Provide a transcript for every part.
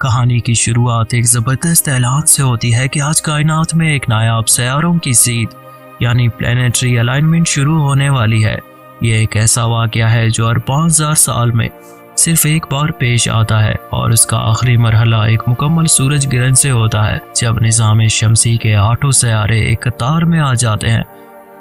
कहानी की शुरुआत एक ज़बरदस्त ऐलान से होती है कि आज कायनात में एक नायाब सितारों की सीध यानी प्लैनेटरी अलाइनमेंट शुरू होने वाली है। ये एक ऐसा वाक़या है जो हर 5000 साल में सिर्फ एक बार पेश आता है और उसका आखिरी मरहला एक मुकम्मल सूरज गिरन से होता है जब निज़ाम शमसी के 8 सितारे एक कतार में आ जाते हैं।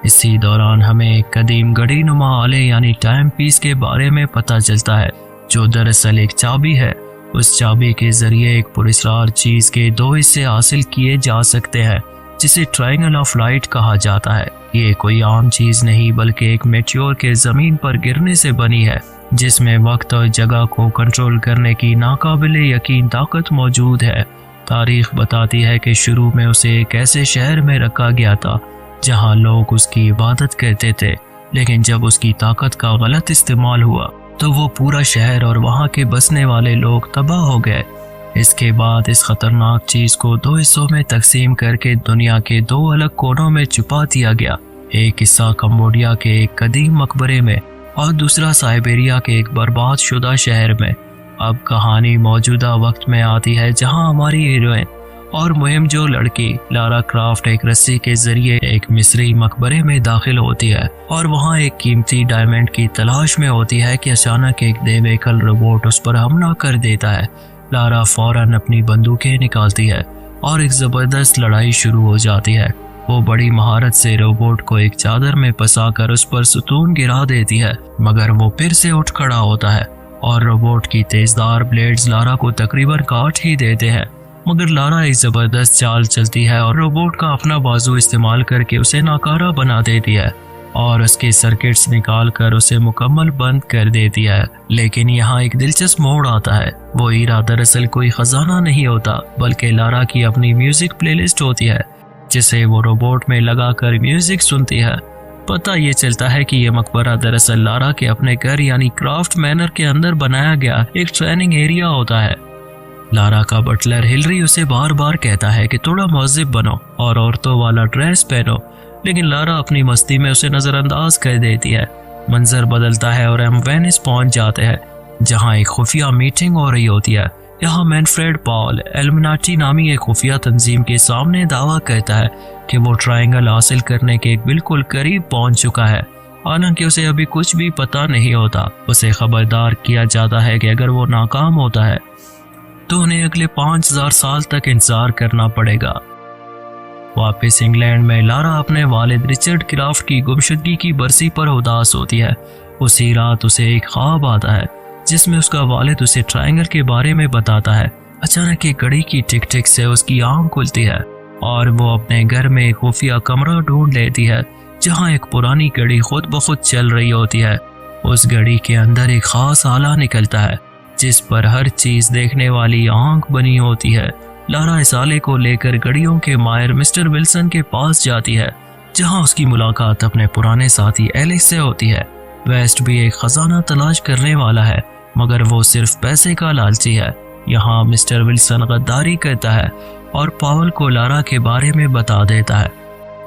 इसी दौरान हमें एक कदीम घड़ी नुमा आले यानी टाइम पीस के बारे में पता चलता है जो दरअसल एक चाबी है। उस चाबी के जरिए एक पुरस्कार चीज के 2 हिस्से हासिल किए जा सकते हैं जिसे ट्रायंगल ऑफ लाइट कहा जाता है। ये कोई आम चीज नहीं बल्कि एक मेट्योर के जमीन पर गिरने से बनी है जिसमें वक्त और जगह को कंट्रोल करने की नाकाबिले यकीन ताकत मौजूद है। तारीख बताती है कि शुरू में उसे एक ऐसे शहर में रखा गया था जहां लोग उसकी इबादत करते थे, लेकिन जब उसकी ताकत का गलत इस्तेमाल हुआ तो वो पूरा शहर और वहां के बसने वाले लोग तबाह हो गए। इसके बाद इस खतरनाक चीज को 2 हिस्सों में तकसीम करके दुनिया के 2 अलग कोनों में छुपा दिया गया। एक हिस्सा कंबोडिया के एक कदीम मकबरे में और दूसरा साइबेरिया के एक बर्बाद शुदा शहर में। अब कहानी मौजूदा वक्त में आती है जहां हमारी हीरोइन और मुहिम जो लड़की लारा क्राफ्ट एक रस्सी के जरिए एक मिस्री मकबरे में दाखिल होती है और वहां एक कीमती डायमंड की तलाश में होती है कि अचानक एक देवेकल रोबोट उस पर हमला कर देता है। लारा फौरन अपनी बंदूकें निकालती है और एक जबरदस्त लड़ाई शुरू हो जाती है। वो बड़ी महारत से रोबोट को एक चादर में फंसाकर उस पर सुतून गिरा देती है, मगर वो फिर से उठ खड़ा होता है और रोबोट की तेजदार ब्लेड्स लारा को तकरीबन काट ही देते हैं। मगर लारा एक जबरदस्त चाल चलती है और रोबोट का अपना बाजू इस्तेमाल करके उसे नाकारा बना देती है और उसके सर्किट्स निकाल कर उसे मुकम्मल बंद कर देती है। लेकिन यहाँ एक दिलचस्प मोड़ आता है। वो हीरा दरअसल कोई खजाना नहीं होता बल्कि लारा की अपनी म्यूजिक प्लेलिस्ट होती है जिसे वो रोबोट में लगाकर म्यूजिक सुनती है। पता ये चलता है कि ये मकबरा दरअसल लारा के अपने घर यानी क्राफ्ट मैनर के अंदर बनाया गया एक ट्रेनिंग एरिया होता है। लारा का बटलर हिलरी उसे बार बार कहता है कि थोड़ा मुहज़्ज़िब बनो और औरतों वाला ड्रेस पहनो, लेकिन लारा अपनी मस्ती में उसे नज़रअंदाज कर देती है। मंजर बदलता है और हम वेनिस पहुंच जाते हैं जहां एक खुफिया मीटिंग हो रही होती है। यहाँ मैनफ्रेड पॉल एल्युमिनाटी नामी एक खुफिया तंजीम के सामने दावा करता है कि वो ट्रायंगल हासिल करने के बिल्कुल करीब पहुंच चुका है, हालांकि उसे अभी कुछ भी पता नहीं होता। उसे खबरदार किया जाता है कि अगर वो नाकाम होता है तो उन्हें अगले 5000 साल तक इंतजार करना पड़ेगा। वापस इंग्लैंड में लारा अपने वालिद रिचर्ड क्राफ्ट की गुमशुदगी की बरसी पर उदास होती है। उसी रात उसे एक ख्वाब आता है जिसमें उसका वालिद उसे ट्रायंगल के बारे में बताता है। अचानक एक घड़ी की टिक टिक से उसकी आंख खुलती है और वो अपने घर में एक खुफिया कमरा ढूंढ लेती है जहां एक पुरानी घड़ी खुद ब खुद चल रही होती है। उस घड़ी के अंदर एक खास आला निकलता है जिस पर हर चीज देखने वाली आंख बनी होती है। लारा इस आले को लेकर घड़ियों के माहिर मिस्टर विल्सन के पास जाती है जहां उसकी मुलाकात अपने पुराने साथी एलेक्स से होती है। वेस्ट भी एक खजाना तलाश करने वाला है मगर वो सिर्फ पैसे का लालची है। यहाँ मिस्टर विल्सन गद्दारी करता है और पावल को लारा के बारे में बता देता है।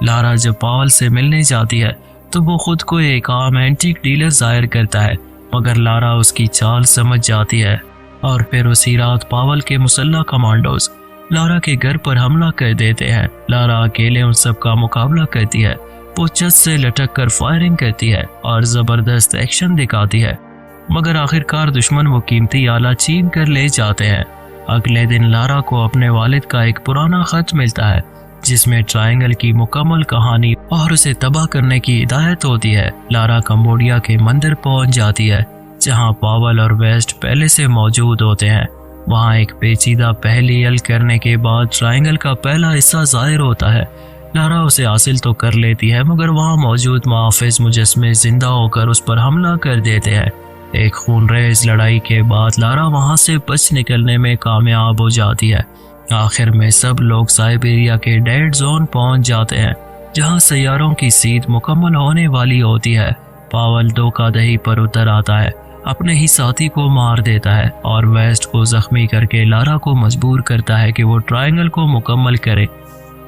लारा जब पावल से मिलने जाती है तो वो खुद को एक आम एंटीक डीलर जाहिर करता है, मगर लारा उसकी चाल समझ जाती है और फिर उसी रात पावल के मुसल्ला कमांडोज लारा के घर पर हमला कर देते हैं। लारा अकेले उन सब का मुकाबला करती है। वो छत से लटक कर फायरिंग करती है और जबरदस्त एक्शन दिखाती है, मगर आखिरकार दुश्मन वो कीमती आला छीन कर ले जाते हैं। अगले दिन लारा को अपने वालिद का एक पुराना खत मिलता है जिसमें ट्रायंगल की मुकम्मल कहानी और उसे तबाह करने की हिदायत होती है। लारा कंबोडिया के मंदिर पहुंच जाती है जहां पावल और वेस्ट पहले से मौजूद होते हैं। वहां एक पेचीदा पहेली हल करने के बाद ट्रायंगल का पहला हिस्सा जाहिर होता है। लारा उसे हासिल तो कर लेती है मगर वहां मौजूद मुहाफिज मुजस्मे जिंदा होकर उस पर हमला कर देते हैं। एक खूनरेज लड़ाई के बाद लारा वहां से बच निकलने में कामयाब हो जाती है। आखिर में सब लोग साइबेरिया के डेड जोन पहुंच जाते हैं जहां सैयारों की सीध मुकम्मल होने वाली होती है। पावल धोखाधड़ी पर उतर आता है, अपने ही साथी को मार देता है और वेस्ट को जख्मी करके लारा को मजबूर करता है कि वो ट्रायंगल को मुकम्मल करे।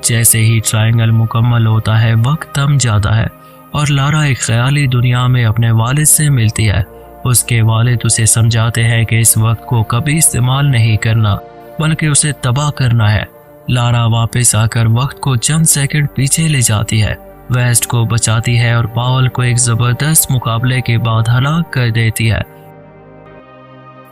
जैसे ही ट्रायंगल मुकम्मल होता है वक्त थम जाता है और लारा एक ख्याली दुनिया में अपने वालिद से मिलती है। उसके वालिद उसे समझाते हैं कि इस वक्त को कभी इस्तेमाल नहीं करना बल्कि उसे तबाह करना है। लारा वापस आकर वक्त को चंद सेकंड पीछे ले जाती है, वेस्ट को बचाती है और पावल को एक जबरदस्त मुकाबले के बाद हलाक कर देती है।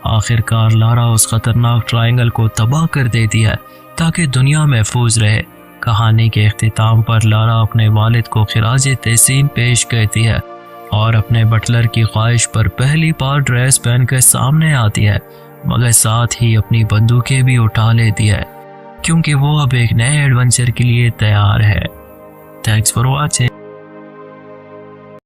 आखिरकार लारा उस खतरनाक ट्रायंगल को तबाह कर देती है ताकि दुनिया महफूज रहे। कहानी के इख्तिताम पर लारा अपने वालिद को खिराज तहसीन पेश करती है और अपने बटलर की ख्वाहिश पर पहली बार ड्रेस पहनकर सामने आती है, मगर साथ ही अपनी बंदूकें भी उठा लेती है क्योंकि वो अब एक नए एडवेंचर के लिए तैयार है। Thanks for watching.